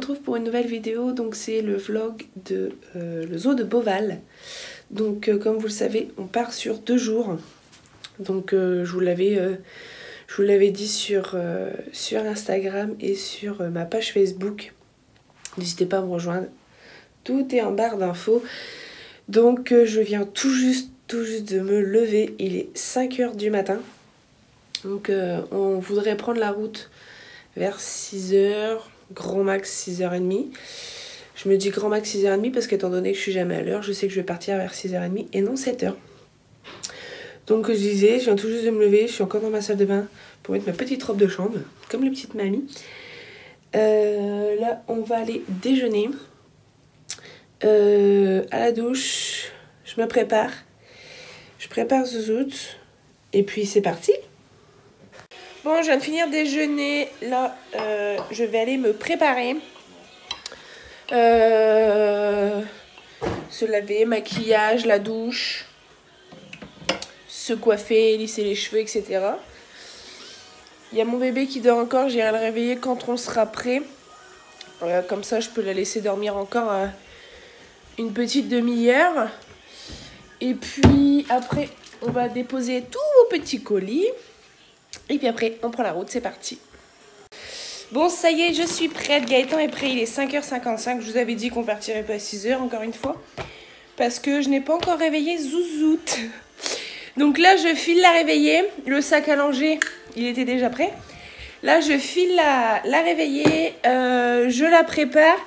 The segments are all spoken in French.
retrouve pour une nouvelle vidéo. Donc c'est le vlog de le zoo de Beauval. Donc comme vous le savez, on part sur 2 jours. Donc je vous l'avais dit sur Instagram et sur ma page Facebook. N'hésitez pas à me rejoindre. Tout est en barre d'infos. Donc je viens tout juste de me lever. Il est 5 h du matin. Donc on voudrait prendre la route vers 6 h, grand max 6h30. Je me dis grand max 6h30 parce qu'étant donné que je suis jamais à l'heure, je sais que je vais partir vers 6h30 et non 7 h. Donc je disais, je viens tout juste de me lever, je suis encore dans ma salle de bain pour mettre ma petite robe de chambre, comme les petites mamies. Là on va aller déjeuner. À la douche, je me prépare. Je prépare Zouzoute et puis c'est parti. Bon, je viens de finir déjeuner. Là, je vais aller me préparer. Se laver, maquillage, la douche, se coiffer, lisser les cheveux, etc. Il y a mon bébé qui dort encore. J'irai le réveiller quand on sera prêt. Comme ça, je peux la laisser dormir encore une petite demi-heure. Et puis après, on va déposer tous vos petits colis. Et puis après, on prend la route, c'est parti. Bon, ça y est, je suis prête. Gaëtan est prêt, il est 5 h 55. Je vous avais dit qu'on partirait pas à 6 h, encore une fois. Parce que je n'ai pas encore réveillé Zouzoute. Donc là, je file la réveiller. Le sac à langer, il était déjà prêt. Là, je file la réveiller. Je la prépare.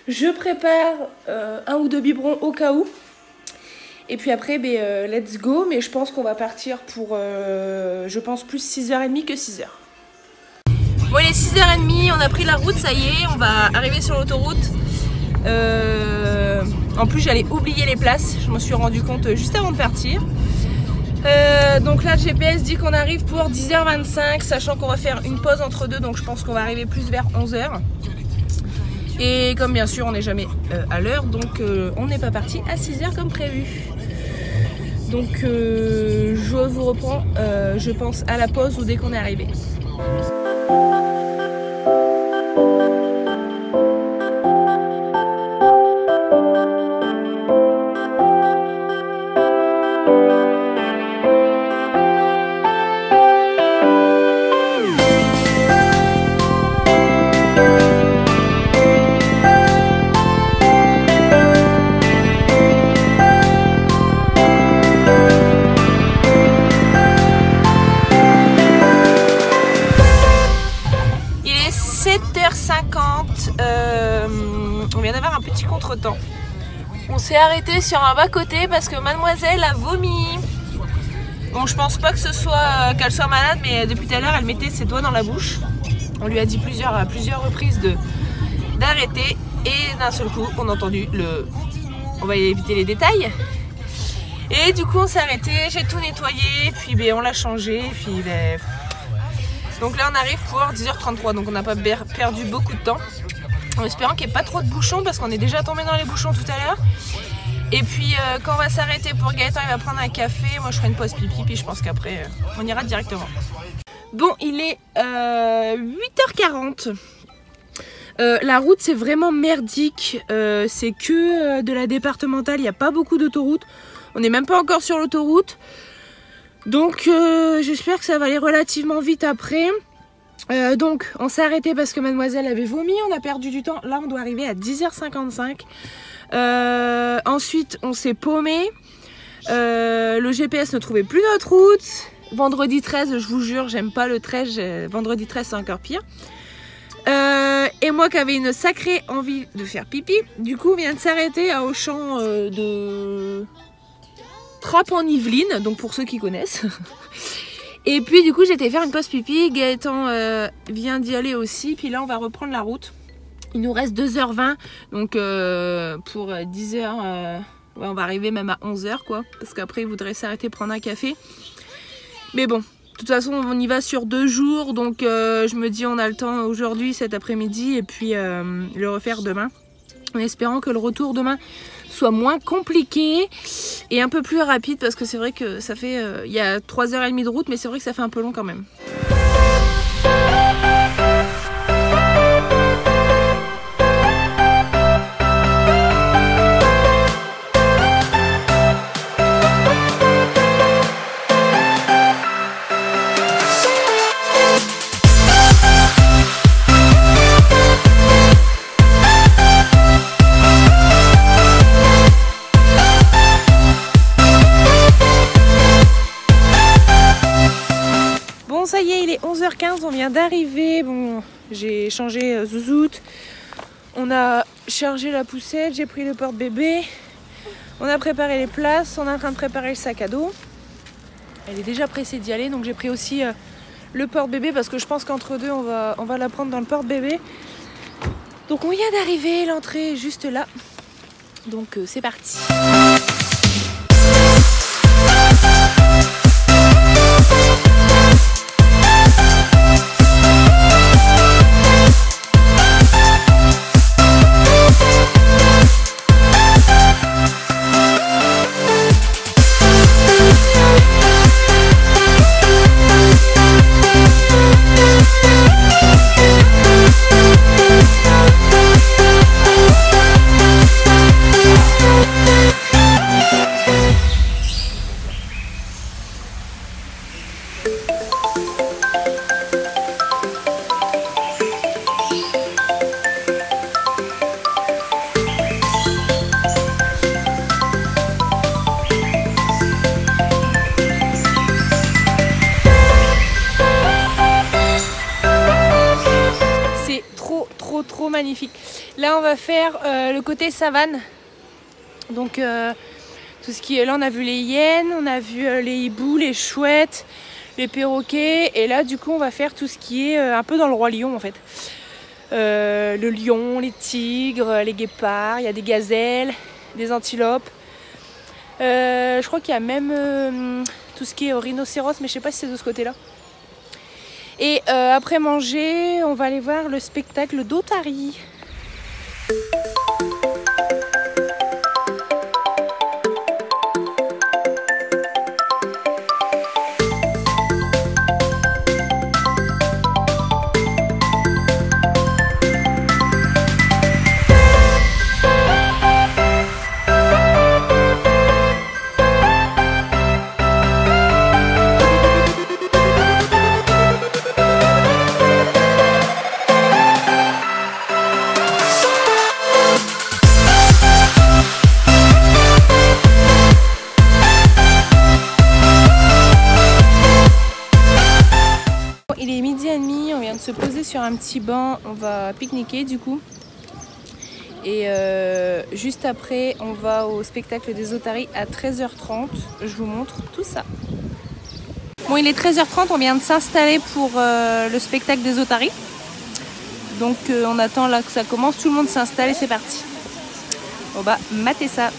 Je prépare 1 ou 2 biberons au cas où. Et puis après, let's go. Mais je pense qu'on va partir pour, je pense, plus 6h30 que 6 h. Bon, il est 6h30, on a pris la route, ça y est. On va arriver sur l'autoroute. En plus, j'allais oublier les places. Je m'en suis rendu compte juste avant de partir. Donc là, le GPS dit qu'on arrive pour 10 h 25, sachant qu'on va faire une pause entre deux. Donc je pense qu'on va arriver plus vers 11 h. Et comme bien sûr, on n'est jamais à l'heure. Donc on n'est pas parti à 6 h comme prévu. Donc je vous reprends, je pense, à la pause ou dès qu'on est arrivé. On vient d'avoir un petit contretemps. On s'est arrêté sur un bas-côté parce que mademoiselle a vomi. Bon, je pense pas que ce soit qu'elle soit malade, mais depuis tout à l'heure elle mettait ses doigts dans la bouche. On lui a dit à plusieurs reprises d'arrêter et d'un seul coup on a entendu on va éviter les détails. Et du coup on s'est arrêté, j'ai tout nettoyé, puis on l'a changé, puis donc là on arrive pour 10 h 33, donc on n'a pas perdu beaucoup de temps. En espérant qu'il n'y ait pas trop de bouchons parce qu'on est déjà tombé dans les bouchons tout à l'heure. Et puis quand on va s'arrêter pour Gaëtan, il va prendre un café. Moi je ferai une pause pipi, puis je pense qu'après on ira directement. Bon, il est 8 h 40. La route c'est vraiment merdique. C'est que de la départementale, il n'y a pas beaucoup d'autoroute. On n'est même pas encore sur l'autoroute. Donc j'espère que ça va aller relativement vite après. Donc on s'est arrêté parce que mademoiselle avait vomi, on a perdu du temps. Là on doit arriver à 10 h 55. Ensuite on s'est paumé. Le GPS ne trouvait plus notre route. Vendredi 13, je vous jure, j'aime pas le 13. Vendredi 13 c'est encore pire. Et moi qui avais une sacrée envie de faire pipi, du coup on vient de s'arrêter à Auchan de Trappes en Yvelines, donc pour ceux qui connaissent. Et puis du coup j'étais faire une pause pipi, Gaëtan vient d'y aller aussi, puis là on va reprendre la route. Il nous reste 2 h 20, donc pour 10 h, ouais, on va arriver même à 11 h quoi, parce qu'après il voudrait s'arrêter prendre un café. Mais bon, de toute façon on y va sur 2 jours, donc je me dis on a le temps aujourd'hui, cet après-midi, et puis le refaire demain. En espérant que le retour demain soit moins compliqué et un peu plus rapide, parce que c'est vrai que ça fait il y a 3h30 de route, mais c'est vrai que ça fait un peu long quand même. on vient d'arriver. Bon, j'ai changé zouzoute. On a chargé la poussette, j'ai pris le porte-bébé. On a préparé les places, on est en train de préparer le sac à dos. Elle est déjà pressée d'y aller, donc j'ai pris aussi le porte-bébé parce que je pense qu'entre deux, on va la prendre dans le porte-bébé. Donc on vient d'arriver, l'entrée est juste là. Donc c'est parti. Trop magnifique. Là on va faire le côté savane, donc tout ce qui est là, on a vu les hyènes, on a vu les hiboux, les chouettes, les perroquets, et là du coup on va faire tout ce qui est un peu dans le roi lion en fait, le lion, les tigres, les guépards, il y a des gazelles, des antilopes, je crois qu'il y a même tout ce qui est rhinocéros, mais je sais pas si c'est de ce côté là. Et après manger, on va aller voir le spectacle d'Otari. Se poser sur un petit banc, on va pique-niquer du coup, et juste après on va au spectacle des Otari à 13h30. Je vous montre tout ça. Bon, il est 13h30, on vient de s'installer pour le spectacle des Otari, donc on attend là que ça commence, tout le monde s'installe et c'est parti. On va mater ça.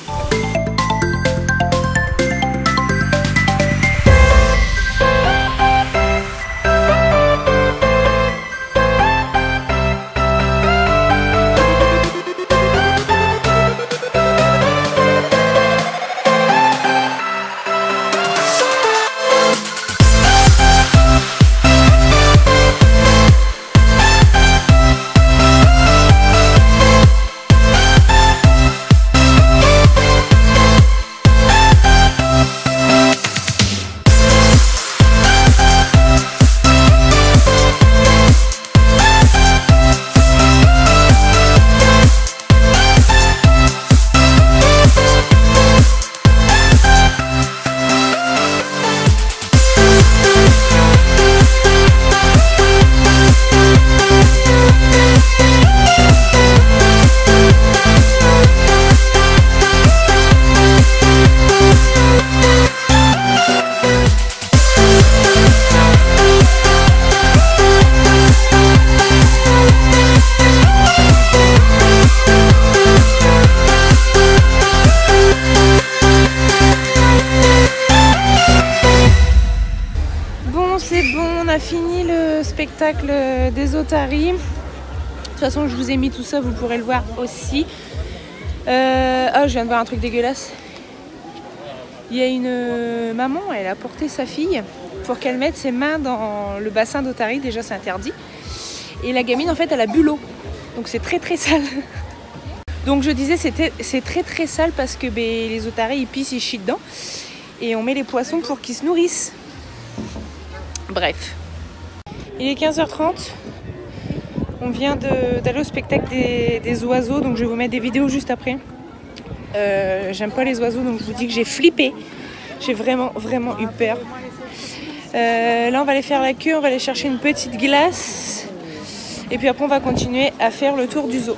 Fini le spectacle des Otari. De toute façon, je vous ai mis tout ça, vous pourrez le voir aussi. Ah, je viens de voir un truc dégueulasse. Il y a une maman, elle a porté sa fille pour qu'elle mette ses mains dans le bassin d'Otari. Déjà, c'est interdit. Et la gamine, en fait, elle a bu l'eau. Donc, c'est très très sale. Donc, je disais, c'est très très sale parce que les Otari, ils pissent, ils chient dedans. Et on met les poissons pour qu'ils se nourrissent. Bref. Il est 15h30, on vient d'aller au spectacle des oiseaux, donc je vais vous mettre des vidéos juste après. J'aime pas les oiseaux, donc je vous dis que j'ai flippé, j'ai vraiment eu peur. Là on va aller faire la queue, on va aller chercher une petite glace. Et puis après on va continuer à faire le tour du zoo.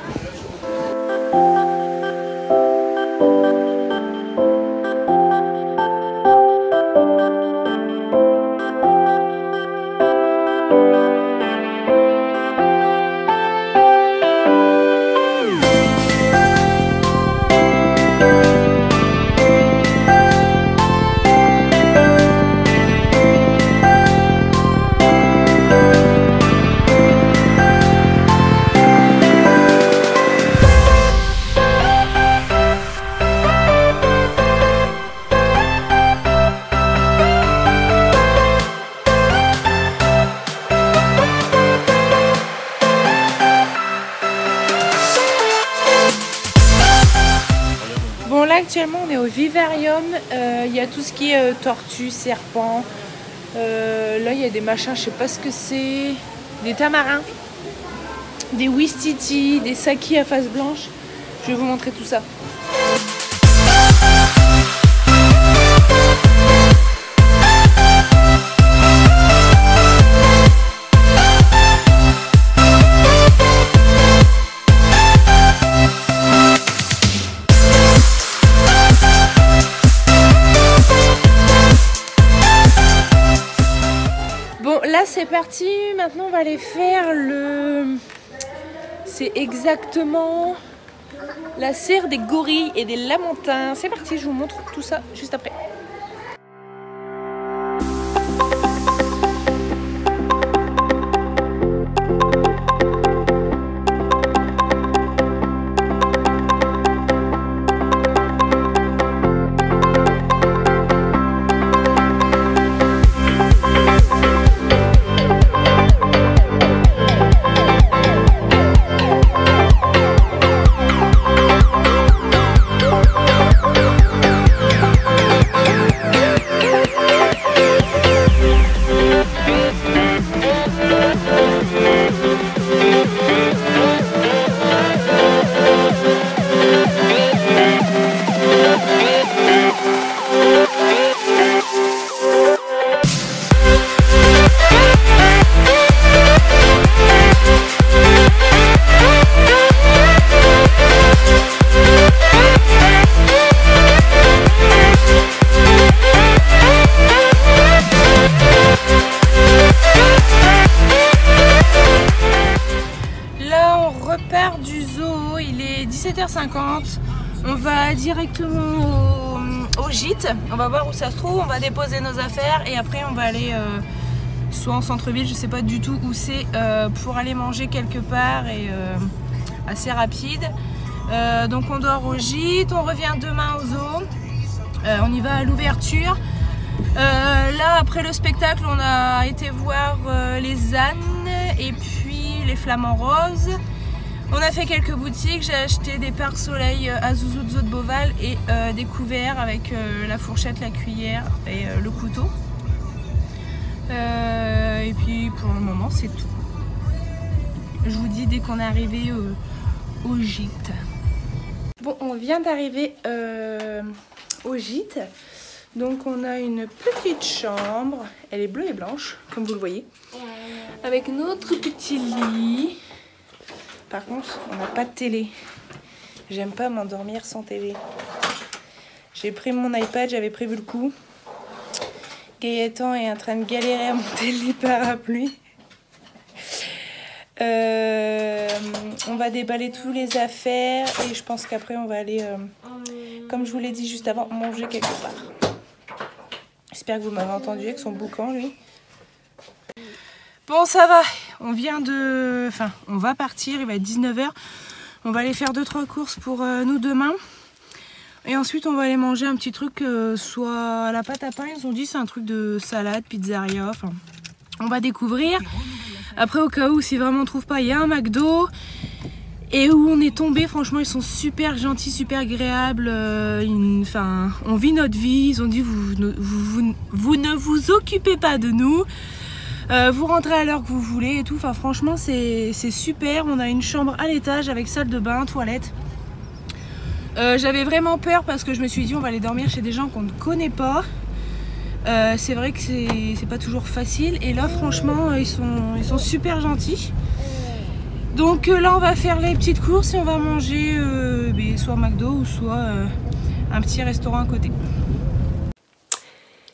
Bon là actuellement on est au vivarium, il y a tout ce qui est tortues, serpents, là il y a des machins, je sais pas ce que c'est, des tamarins, des ouistiti, des sakis à face blanche, je vais vous montrer tout ça. Là c'est parti, maintenant on va aller faire le... C'est exactement la serre des gorilles et des lamantins. C'est parti, je vous montre tout ça juste après. Du zoo, il est 17h50, on va directement au gîte, on va voir où ça se trouve, on va déposer nos affaires et après on va aller soit en centre-ville, je sais pas du tout où c'est, pour aller manger quelque part et assez rapide. Donc on dort au gîte, on revient demain au zoo, on y va à l'ouverture. Là après le spectacle on a été voir les ânes et puis les flamants roses. On a fait quelques boutiques, j'ai acheté des pare-soleil à Zouzou de Zoo de Beauval et des couverts avec la fourchette, la cuillère et le couteau. Et puis pour le moment c'est tout. Je vous dis dès qu'on est arrivé au gîte. Bon, on vient d'arriver au gîte. Donc on a une petite chambre, elle est bleue et blanche comme vous le voyez. Avec notre petit lit. Par contre, on n'a pas de télé. J'aime pas m'endormir sans télé. J'ai pris mon iPad, j'avais prévu le coup. Gaëtan est en train de galérer à monter le parapluie. On va déballer tous les affaires et je pense qu'après on va aller, comme je vous l'ai dit juste avant, manger quelque part. J'espère que vous m'avez entendu avec son boucan lui. Bon ça va, on vient de... Enfin, on va partir, il va être 19h. On va aller faire 2-3 courses pour nous demain. Et ensuite on va aller manger un petit truc, soit la pâte à pain, ils ont dit c'est un truc de salade, pizzeria, enfin... On va découvrir. Après au cas où, si vraiment on trouve pas, il y a un McDo. Et où on est tombé, franchement ils sont super gentils, super agréables. Enfin, on vit notre vie, ils ont dit vous ne vous occupez pas de nous. Vous rentrez à l'heure que vous voulez et tout, enfin franchement c'est super. On a une chambre à l'étage avec salle de bain, toilette. J'avais vraiment peur parce que je me suis dit on va aller dormir chez des gens qu'on ne connaît pas. C'est vrai que c'est pas toujours facile. Et là franchement ils sont super gentils. Donc là on va faire les petites courses et on va manger soit McDo ou soit un petit restaurant à côté.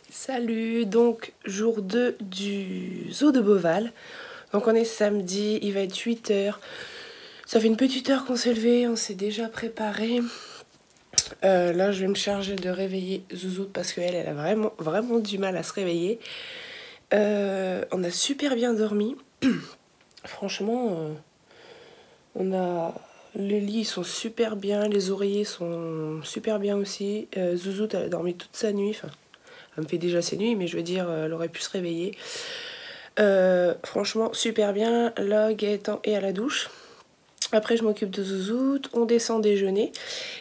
Salut, donc jour 2 du zoo de Beauval. Donc on est samedi, il va être 8 h. Ça fait une petite heure qu'on s'est levé, on s'est déjà préparé. Là je vais me charger de réveiller Zouzoute parce qu'elle a vraiment du mal à se réveiller. On a super bien dormi. Franchement, les lits sont super bien, les oreillers sont super bien aussi. Zouzoute elle a dormi toute sa nuit, enfin elle me fait déjà ses nuits mais je veux dire elle aurait pu se réveiller. Franchement super bien. Là Gaëtan est à la douche. Après je m'occupe de Zouzoute, on descend déjeuner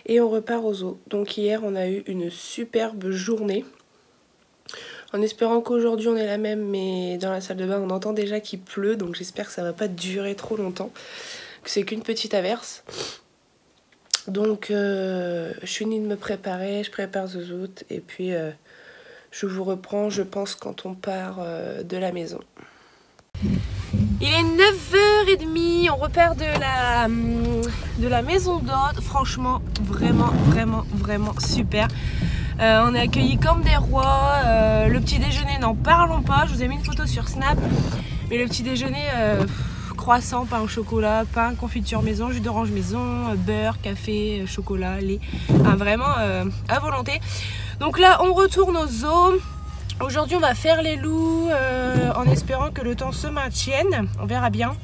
et on repart au zoo. Donc hier on a eu une superbe journée. En espérant qu'aujourd'hui on ait la même, mais dans la salle de bain on entend déjà qu'il pleut. Donc j'espère que ça va pas durer trop longtemps, que c'est qu'une petite averse. Donc je finis de me préparer, je prépare Zouzoute et puis je vous reprends je pense quand on part de la maison. Il est 9 h 30, on repart de la maison d'hôte. Franchement, vraiment super. On est accueillis comme des rois. Le petit déjeuner, n'en parlons pas. Je vous ai mis une photo sur Snap. Mais le petit déjeuner, croissant, pain au chocolat, pain, confiture maison, jus d'orange maison, beurre, café, chocolat, lait. Enfin, vraiment à volonté. Donc là, on retourne au zoo. Aujourd'hui on va faire les loups en espérant que le temps se maintienne, on verra bien.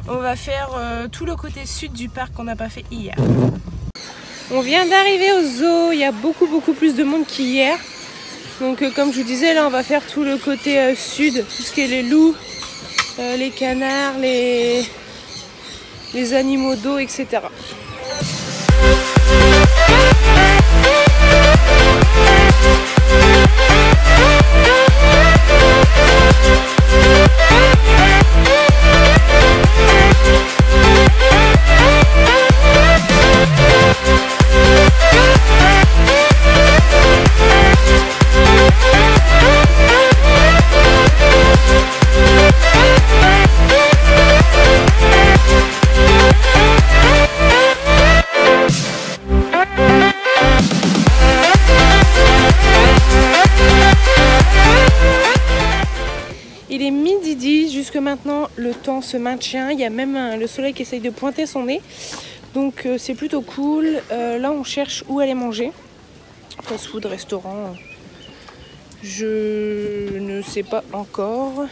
On va faire tout le côté sud du parc qu'on n'a pas fait hier. On vient d'arriver au zoo, il y a beaucoup plus de monde qu'hier. Donc comme je vous disais là on va faire tout le côté sud, tout ce qui est les loups, les canards, les animaux d'eau, etc. Il est midi 10, jusque maintenant le temps se maintient, il y a même le soleil qui essaye de pointer son nez, donc c'est plutôt cool. Là on cherche où aller manger, fast food, restaurant, je ne sais pas encore.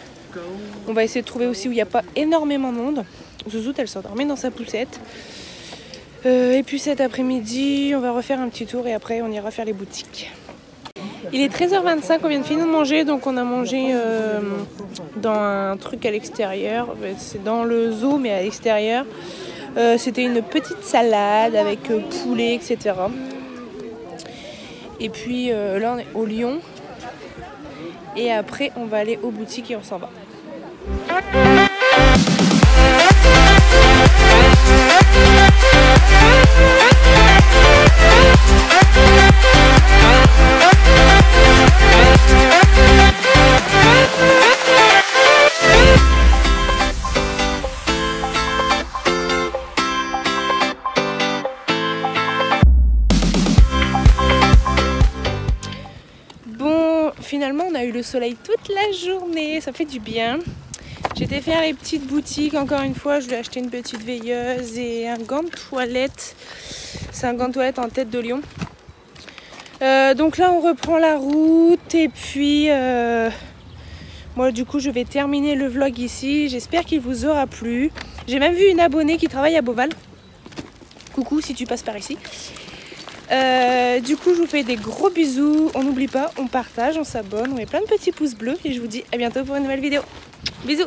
On va essayer de trouver aussi où il n'y a pas énormément de monde. Zouzoute elle s'endormait dans sa poussette. Et puis cet après-midi on va refaire un petit tour et après on ira faire les boutiques. Il est 13 h 25, on vient de finir de manger, donc on a mangé dans un truc à l'extérieur, c'est dans le zoo mais à l'extérieur. C'était une petite salade avec poulet, etc. Et puis là on est au Lion. Et après on va aller aux boutiques et on s'en va. Finalement on a eu le soleil toute la journée, ça fait du bien. J'étais faire les petites boutiques, encore une fois je lui ai acheté une petite veilleuse et un gant de toilette. C'est un gant de toilette en tête de lion. Donc là on reprend la route et puis moi du coup je vais terminer le vlog ici. J'espère qu'il vous aura plu. J'ai même vu une abonnée qui travaille à Beauval. Coucou si tu passes par ici. Du coup je vous fais des gros bisous, on n'oublie pas, on partage, on s'abonne, on met plein de petits pouces bleus et je vous dis à bientôt pour une nouvelle vidéo. Bisous.